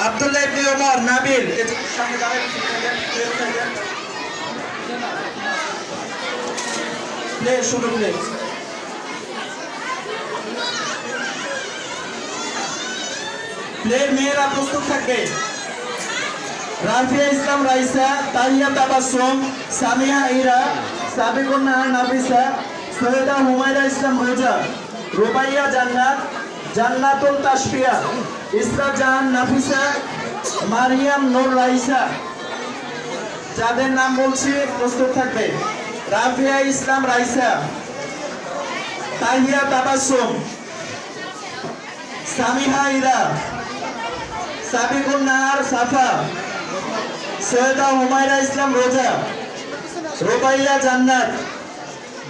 আব্দুল্লাহ ইবনে ওমর নাবিল সামনে দাঁড়ান প্লে শুরু প্লে প্লের মেয়েরা প্রস্তুত থাকবে রাফিয়া ইসলাম রাইসা তাহিয়া তাবাসসুম সামিয়া ইরা সাবিকুন নাহার নাফিসা সৈয়দা হুমায়রা ইসলাম রোজা রুবাইয়া জান্নাত জান্নাতুল তাশফিয়া ইসরা জাহান নাফিসা মারিয়াম নূর রাইসা যাদের নাম বলছি প্রস্তুত থাকবে রাফিয়া ইসলাম রাইসা তাহিয়া তাবাসসুম সামিহা ইরা সাবিকুন নাহার সাফা সৈয়দা হুমায়রা ইসলাম রোজা রুবাইয়া জান্নাত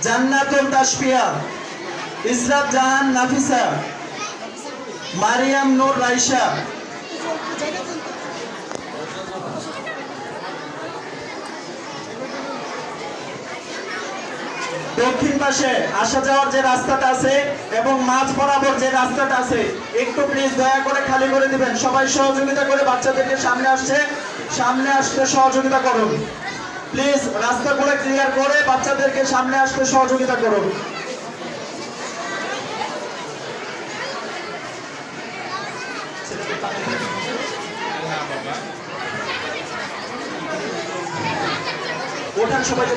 জান্নাতুল তাশফিয়া ইসরা জাহান নাফিসা মারিয়াম নূর রাইসা দক্ষিণ পাশে আসা যাওয়ার যে রাস্তাটা আছে এবং মাঝ বরাবর যে রাস্তাটা আছে একটু প্লিজ দয়া করে খালি করে দিবেন সবাই সহযোগিতা করে বাচ্চাদেরকে সামনে আসতে সহযোগিতা করুন প্লিজ রাস্তাগুলো ক্লিয়ার করে বাচ্চাদেরকে সামনে আসতে সহযোগিতা করুন ওঠান সবাই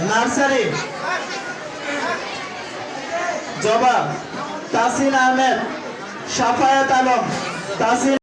নার্সারি জবাব তাসিন আহমেদ শাফায়াত আলম তাসিন